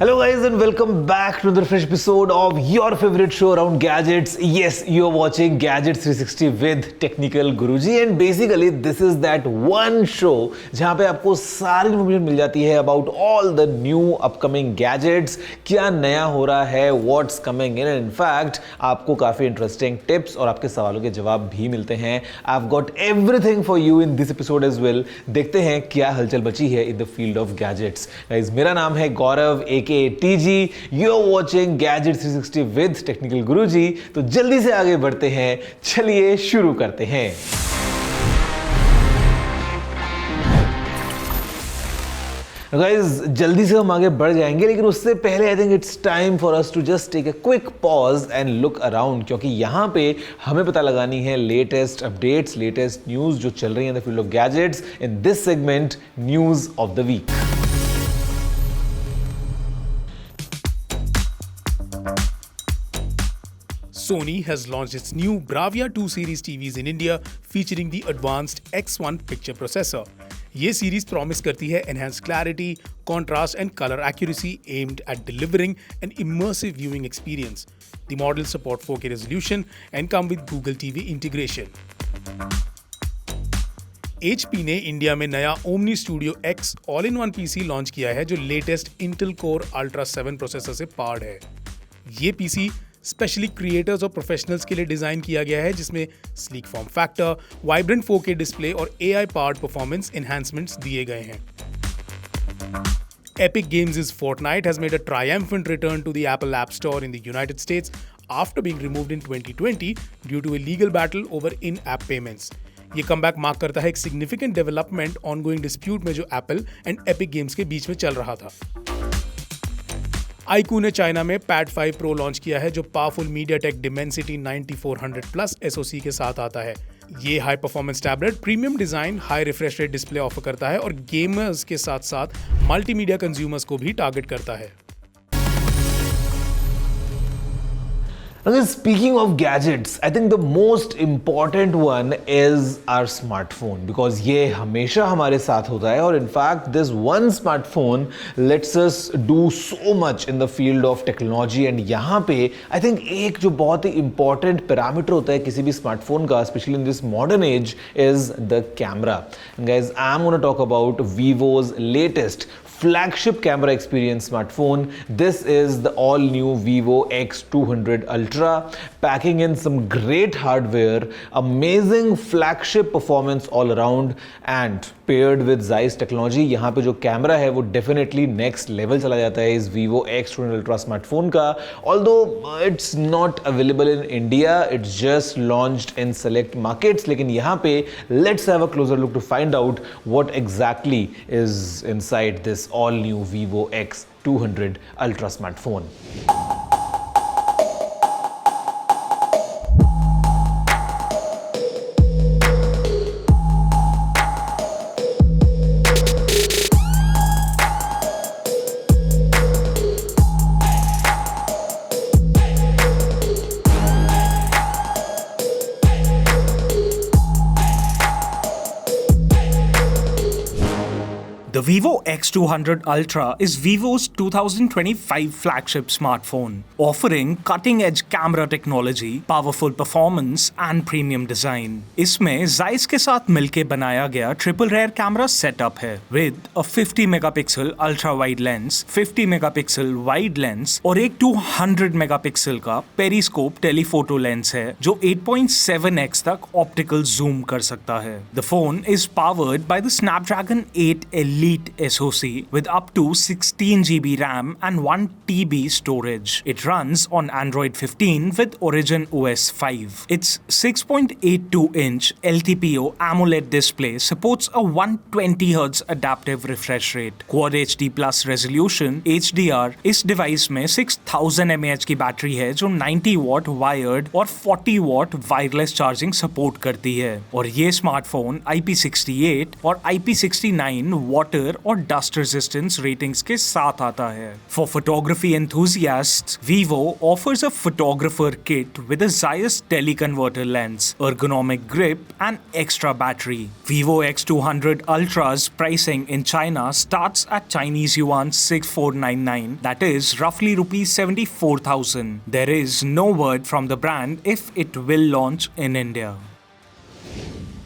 Hello guys and welcome back to the fresh episode of your favorite show around gadgets. Yes, you're watching Gadgets 360 with Technical Guruji and basically this is that one show जहाँ पे आपको सारी information मिल जाती है about all the new upcoming gadgets, क्या नया हो रहा है, what's coming in and in fact आपको काफ़ी interesting tips और आपके सवालों के जवाब भी मिलते हैं. I've got everything for you in this episode as well. देखते हैं क्या हलचल बची है in the field of gadgets. Guys, मेरा नाम है गौरव aka TG. You're watching Gadgets 360 with Technical Guruji. तो जल्दी से आगे बढ़ते हैं, चलिए शुरू करते हैं. Guys, जल्दी से हम आगे बढ़ जाएंगे लेकिन उससे पहले I think it's time for us to just take a quick pause and look around, क्योंकि यहाँ पे हमें पता लगानी है लेटेस्ट अपडेट्स, लेटेस्ट न्यूज़ जो चल रही है in the field of gadgets in this segment news of the week. Sony has launched its new Bravia 2 series TVs in India featuring the advanced X1 picture processor. ये series promise करती है enhanced clarity, contrast and color accuracy aimed at delivering an immersive viewing experience. The models support 4K resolution and come with Google TV integration. HP ने India में नया Omni Studio X all-in-one PC launch किया है जो latest Intel Core Ultra 7 processor से powered है. ये PC specially creators और प्रोफेशनल्स के लिए डिजाइन किया गया है जिसमें sleek form factor, vibrant 4K display और AI पावर्ड परफॉर्मेंस एनहांसमेंट्स दिए गए हैं. Epic Games' Fortnite has made a triumphant return to the Apple App Store in the United States after being removed in 2020 due to a legal battle over in-app payments. ये comeback mark करता है एक significant development ongoing dispute में जो Apple and epic games के बीच में चल रहा था. iQOO ने चाइना में Pad 5 Pro लॉन्च किया है जो powerful MediaTek Dimensity 9400 Plus SoC के साथ आता है. ये high performance tablet premium design, high refresh rate display offer करता है और गेमर्स के साथ साथ मल्टीमीडिया कंज्यूमर्स को भी टारगेट करता है. Speaking of gadgets, I think the most important one is our smartphone because ये हमेशा हमारे साथ होता है और in fact this one smartphone lets us do so much in the field of technology and यहाँ पे I think एक जो बहुत ही important parameter होता है किसी भी smartphone का, especially in this modern age, is the camera. And guys, I'm going to talk about Vivo's latest flagship camera experience smartphone. This is the all new Vivo X200 Ultra, packing in some great hardware, amazing flagship performance all around and paired with Zeiss technology. यहाँ पे जो camera है वो definitely next level चला जाता है इस Vivo X200 Ultra smartphone का. Although it's not available in India, it's just launched in select markets. लेकिन यहाँ पे let's have a closer look to find out what exactly is inside this all new Vivo X200 Ultra smartphone. The Vivo X200 Ultra is Vivo's 2025 flagship smartphone, offering cutting-edge camera technology, powerful performance and premium design. इसमें Zeiss के साथ मिलके बनाया गया triple rare camera setup है with a 50 megapixel ultra wide lens, 50 megapixel wide lens और एक 200 megapixel का पेरिस्कोप टेलीफोटो लेंस है जो 8.7x तक ऑप्टिकल जूम कर सकता है. The phone is powered by the Snapdragon 8 Elite SoC with up to 16GB RAM and 1TB storage. It runs on Android 15 with Origin OS 5. Its 6.82-inch LTPO AMOLED display supports a 120Hz adaptive refresh rate. Quad HD Plus resolution HDR. इस device में 6000 mAh की battery है जो 90 what wired और 40 what wireless charging support करती है और ये स्मार्टफोन IP68 और IP69 वाटर water और dust resistance ratings के साथ आता है. For photography enthusiasts, Vivo offers a photographer kit with a Zeiss teleconverter lens, ergonomic grip and extra battery. Vivo X200 Ultra's pricing in China starts at Chinese yuan 6499, that is roughly rupees 74,000. There is no word from the brand if it will launch in India.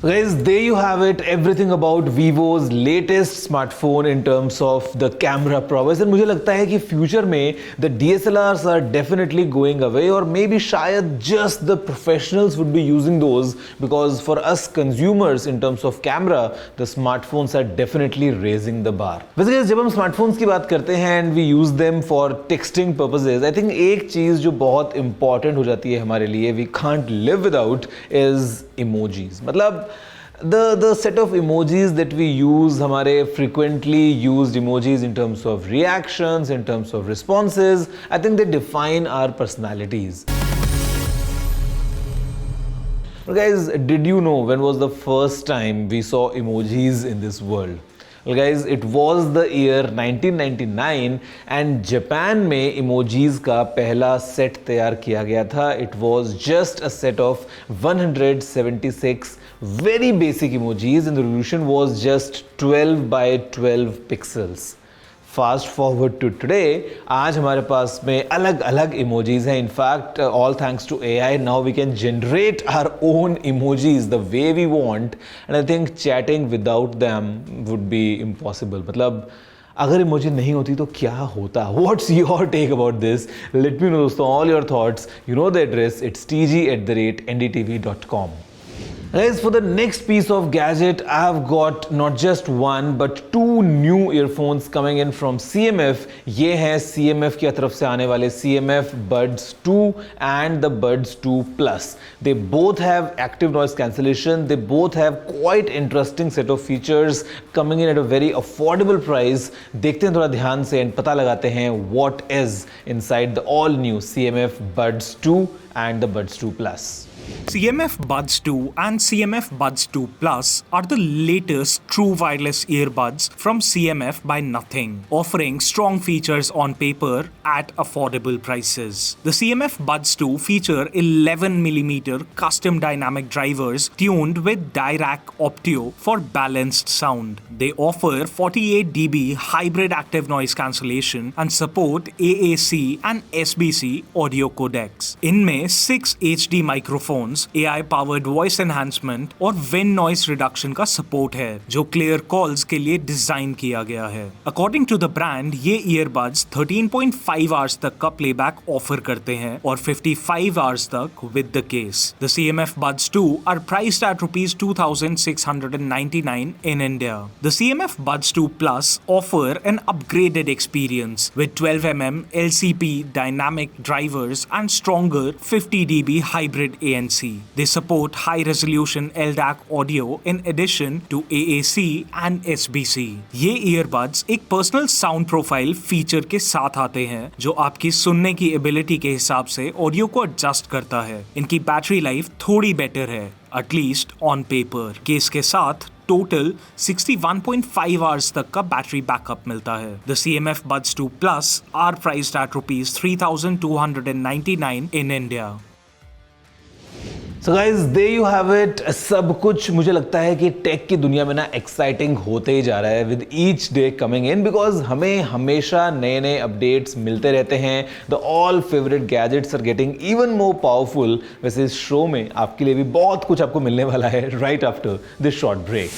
So guys, there you have it, everything about Vivo's latest smartphone in terms of the camera prowess. And मुझे लगता है कि future में the DSLRs are definitely going away, or maybe शायद just the professionals would be using those, because for us consumers in terms of camera, the smartphones are definitely raising the bar. वैसे guys, जब हम smartphones की बात करते हैं and we use them for texting purposes, I think एक चीज़ जो बहुत important हो जाती है हमारे लिए, we can't live without, is emojis. मतलब the set of emojis that we use, हमारे frequently used emojis in terms of reactions, in terms of responses, I think they define our personalities. But guys, did you know when was the first time we saw emojis in this world? Well guys, it was the year 1999 and Japan में emojis का पहला set तैयार किया गया था. It was just a set of 176 very basic emojis and the resolution was just 12 by 12 pixels. Fast forward to today, आज हमारे पास में अलग अलग emojis हैं. In fact, all thanks to AI, now we can generate our own emojis the way we want, and I think chatting without them would be impossible. मतलब अगर emoji नहीं होती तो क्या होता? What's your take about this? Let me know दोस्तों all your thoughts. You know the address. It's tg@ndtv.com. Guys, for the next piece of gadget, I have got not just one but two new earphones coming in from CMF. ये हैं CMF की तरफ से आने वाले CMF Buds 2 and the Buds 2 Plus. They both have active noise cancellation. They both have quite interesting set of features coming in at a very affordable price. देखते हैं थोड़ा ध्यान से and पता लगाते हैं what is inside the all new CMF Buds 2 and the Buds 2 Plus. CMF Buds 2 and CMF Buds 2 Plus are the latest true wireless earbuds from CMF by Nothing, offering strong features on paper at affordable prices. The CMF Buds 2 feature 11mm custom dynamic drivers tuned with Dirac Optio for balanced sound. They offer 48 dB hybrid active noise cancellation and support AAC and SBC audio codecs. इनमें 6 HD microphones, AI-powered voice enhancement और wind noise reduction का support है, जो clear calls के लिए design किया गया है. According to the brand, ये earbuds 13.5 hours तक का playback ऑफर करते हैं और 55 hours तक with the case. The CMF Buds 2 are priced at rupees 2,699 in India. The CMF Buds 2 Plus offer an upgraded experience with 12mm LCP dynamic drivers and stronger 50 dB hybrid ANC. They support high-resolution LDAC audio in addition to AAC and SBC. ये earbuds एक personal sound profile feature के साथ आते हैं जो आपकी सुनने की ability के हिसाब से ऑडियो को adjust करता है. इनकी बैटरी लाइफ थोड़ी better है, at least on paper. Case के साथ टोटल 61.5 hours तक का बैटरी बैकअप मिलता है. The CMF Buds 2 Plus are priced at rupees 3,299 in India. So guys, there you have it. सब कुछ मुझे लगता है कि टेक की दुनिया में ना एक्साइटिंग होते ही जा रहा है with each day coming in, because हमें हमेशा नए नए अपडेट्स मिलते रहते हैं. The all favorite gadgets are getting even more powerful. वैसे इस शो में आपके लिए भी बहुत कुछ आपको मिलने वाला है right after this short break.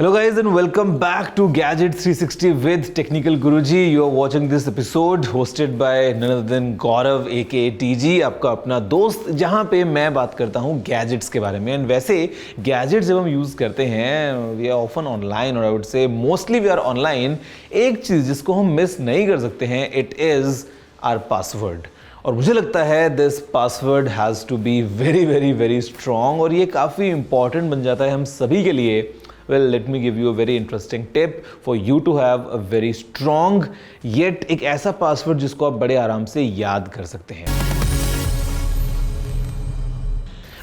Hello guys and welcome back to Gadget 360 with Technical Guruji. You are watching this episode hosted by none other than Gaurav aka TG, आपका अपना दोस्त, जहाँ पे मैं बात करता हूँ गैजेट्स के बारे में. एंड वैसे गैजेट्स जब हम यूज़ करते हैं, वी आर ऑफन ऑनलाइन, और I would say mostly we are online. एक चीज़ जिसको हम मिस नहीं कर सकते हैं, इट इज़ आवर पासवर्ड. और मुझे लगता है this password has to be very very very strong, और ये काफ़ी इंपॉर्टेंट बन जाता है हम सभी के लिए Well, let me give you a very interesting tip for you to have a very strong yet एक ऐसा पासवर्ड जिसको आप बड़े आराम से याद कर सकते हैं.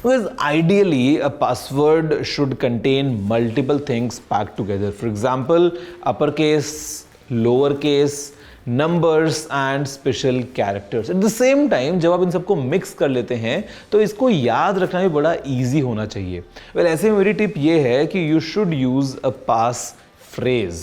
Because ideally, a password should contain multiple things packed together. For example, uppercase, lowercase, numbers and special characters. At the same time, जब आप इन सबको मिक्स कर लेते हैं तो इसको याद रखना भी बड़ा ईजी होना चाहिए. Well, ऐसे में मेरी टिप ये है कि you should use a pass phrase.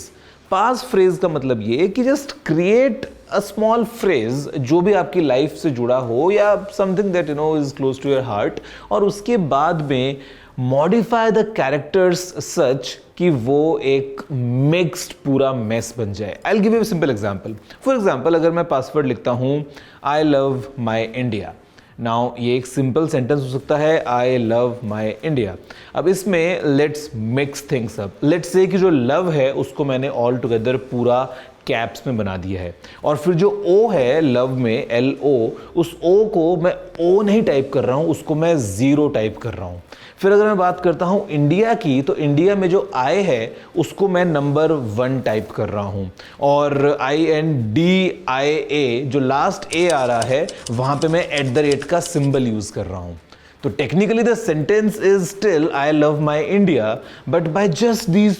Pass phrase का मतलब ये कि just create a small phrase जो भी आपकी लाइफ से जुड़ा हो या something that you know is close to your heart, और उसके बाद में मॉडिफाई द कैरेक्टर्स सच कि वो एक मिक्स्ड पूरा मेस बन जाए. I will give you a simple example. For example, अगर मैं पासवर्ड लिखता हूँ आई लव माई इंडिया. नाउ ये एक सिंपल सेंटेंस हो सकता है, आई लव माई इंडिया. अब इसमें let's mix things up. Let's say कि जो लव है उसको मैंने ऑल टुगेदर पूरा कैप्स में बना दिया है, और फिर जो ओ है लव में LO, उस ओ को मैं ओ नहीं टाइप कर रहा हूँ, उसको मैं 0 टाइप कर रहा हूँ. फिर अगर मैं बात करता हूँ इंडिया की, तो इंडिया में जो आई है उसको मैं नंबर 1 टाइप कर रहा हूँ, और INDIA जो लास्ट ए आ रहा है वहाँ पे मैं @ का सिंबल यूज कर रहा हूँ. तो technically the sentence is still I love my India, but by just these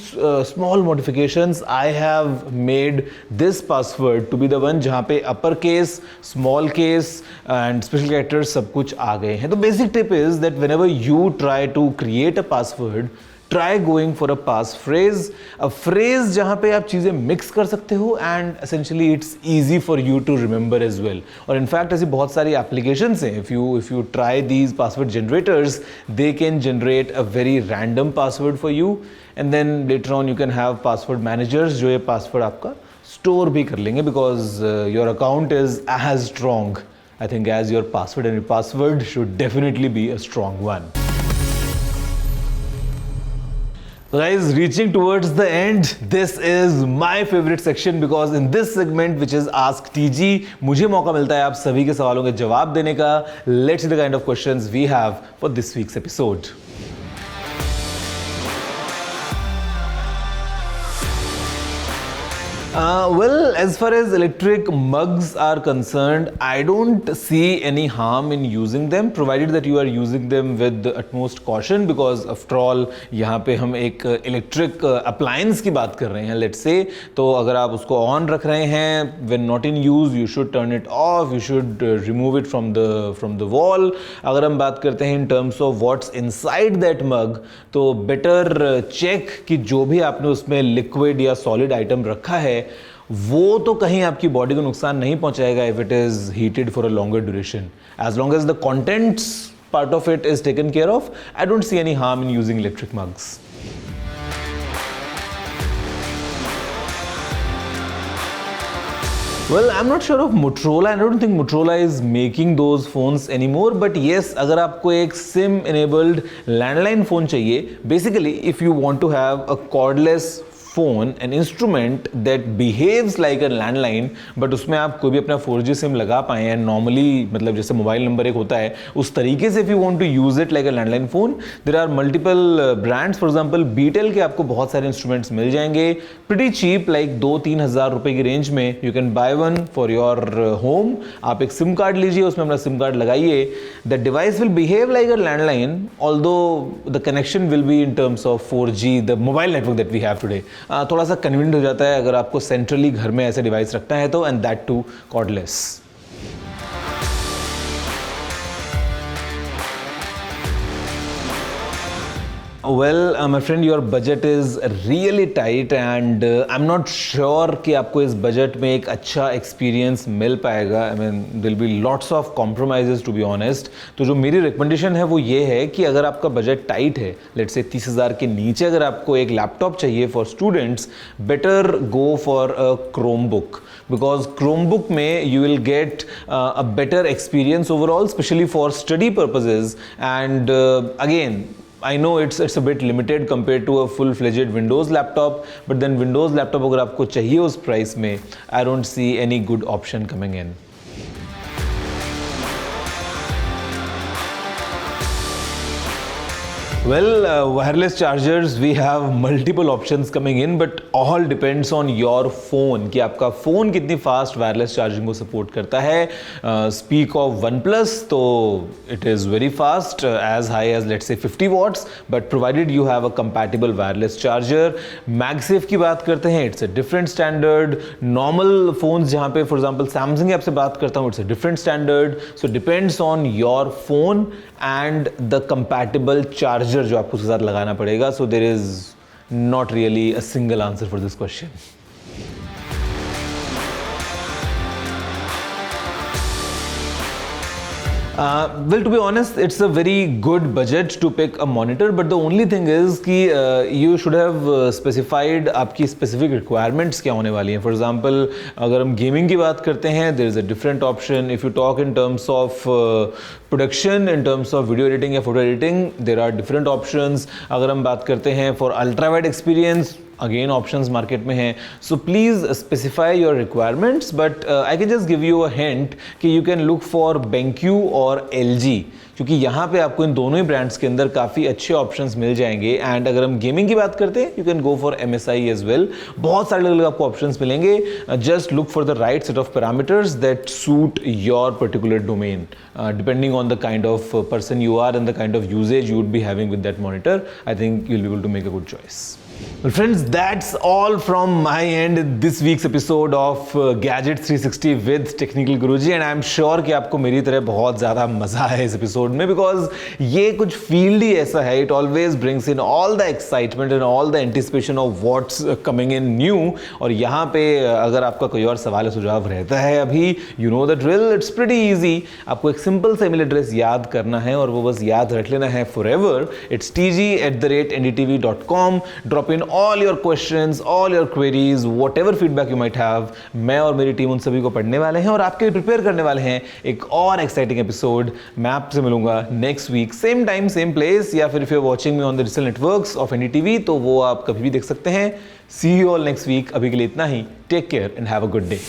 small modifications I have made this password to be the one जहाँ पे upper case, small case and special characters सब कुछ आ गए हैं. तो basic tip is that whenever you try to create a password, try going for a pass phrase, a phrase जहां पे आप चीजें मिक्स कर सकते हो and essentially it's easy for you to remember as well. और इनफैक्ट ऐसी बहुत सारी एप्लीकेशंस हैं. If you try these password generators, they can generate a very random password for you, and then later on you can have password managers जो ये password आपका store भी कर लेंगे, because your account is as strong I think as your password, and your password should definitely be a strong one. So guys, reaching towards the end, this is my favorite section because in this segment which is Ask TG, मुझे मौका मिलता है आप सभी के सवालों के जवाब देने का. Let's see the kind of questions we have for this week's episode. Well, as far as electric mugs are concerned, I don't see any harm in using them, provided that you are using them with the utmost caution, because after all, यहाँ पे हम एक electric appliance की बात कर रहे हैं, let's say. तो अगर आप उसको on रख रहे हैं, when not in use, you should turn it off, you should remove it from the wall. अगर हम बात करते हैं in terms of what's inside that mug, तो better check कि जो भी आपने उसमें liquid या solid item रखा है वो तो कहीं आपकी बॉडी को नुकसान नहीं पहुंचाएगा if it is heated for a longer duration. As long as the contents part of it is taken care of, I don't see any harm in using electric mugs. Well, I'm not sure of Motorola, and I don't think Motorola is making those phones anymore. But yes, अगर आपको एक SIM enabled landline phone चाहिए, basically if you want to have a cordless phone, an instrument that behaves like a landline, but उसमें आप कोई भी अपना 4G SIM लगा पाएँ एंड नॉर्मली मतलब जैसे मोबाइल नंबर एक होता है उस तरीके से, if you want to use it like a landline phone, there are multiple brands. For example, Beatel के आपको बहुत सारे इंस्ट्रूमेंट्स मिल जाएंगे pretty cheap, like 2-3 हज़ार रुपए की रेंज में. You can buy one for your home. आप एक सिम कार्ड लीजिए, उसमें अपना सिम कार्ड लगाइए. The device will behave like a landline, although the connection will be in terms of 4G, the mobile network that we have today. थोड़ा सा convenient हो जाता है अगर आपको सेंट्रली घर में ऐसे डिवाइस रखना है तो, and that too cordless. Well, my friend, your budget is really tight and I'm not sure कि आपको इस बजट में एक अच्छा एक्सपीरियंस मिल पाएगा. I mean, there'll be lots of compromises to be honest. तो जो मेरी रिकमेंडेशन है वो ये है कि अगर आपका बजट टाइट है, लेट्स से 30,000 के नीचे अगर आपको एक लैपटॉप चाहिए for students, better go for a Chromebook. Because Chromebook में you will get a better experience overall, especially for study purposes. And again, I know it's a bit limited compared to a full-fledged Windows laptop, but then Windows laptop अगर आपको चाहिए उस price में, I don't see any good option coming in. Well, wireless chargers, we have multiple options coming in, but all depends on your phone कि आपका phone कितनी fast wireless charging को support करता है. Speak of OnePlus, तो it is very fast, as high as let's say 50 watts, but provided you have a compatible wireless charger. MagSafe की बात करते हैं, it's a different standard. Normal phones जहाँ पे for example Samsung की आपसे बात करता हूँ, it's a different standard. So depends on your phone and the compatible charger जो आपको उसके साथ लगाना पड़ेगा. So there is not really a single answer for this question. Well, to be honest, it's a very good budget to pick a monitor, but the only thing is कि you should have specified आपकी specific requirements क्या होने वाली हैं. For example, अगर हम gaming की बात करते हैं, there is a different option. If you talk in terms of production, in terms of video editing या photo editing, there are different options. अगर हम बात करते हैं for ultra wide experience, again options market में हैं. So please specify your requirements, but I can just give you a hint कि you can look for BenQ और LG, क्योंकि यहाँ पे आपको इन दोनों ही ब्रांड्स के अंदर काफ़ी अच्छे ऑप्शंस मिल जाएंगे. एंड अगर हम गेमिंग की बात करते हैं, you can go for MSI as well. बहुत सारे अलग अलग आपको ऑप्शंस मिलेंगे. Just look for the right set of parameters that suit your particular domain, depending on the kind of person you are and the kind of usage you would be having with that monitor. I think you'll be able to make a good choice. Well friends, that's all from my end this week's episode of Gadget 360 with Technical Guruji, and I'm sure कि आपको मेरी तरह बहुत ज़्यादा मज़ा है इस episode में, because ये कुछ फील्ड ही ऐसा है, it always brings in all the excitement and all the anticipation of what's coming in new. और यहाँ पे अगर आपका कोई और सवाल सुझाव रहता है अभी, you know the drill, it's pretty easy. आपको एक सिंपल सा ईमेल एड्रेस याद करना है और वो बस याद रख लेना है forever. It's tg@ndtv.com. Drop in all your questions, all your queries, whatever feedback you might have. मैं और मेरी टीम उन सभी को पढ़ने वाले हैं और आपके लिए प्रिपेयर करने वाले हैं एक और एक्साइटिंग एपिसोड. मैं आपसे मिलूंगा next week, same time same place, या फिर if you are watching me on the digital networks of NDTV तो वो आप कभी भी देख सकते हैं. See you all next week. अभी के लिए इतना ही. Take care and have a good day.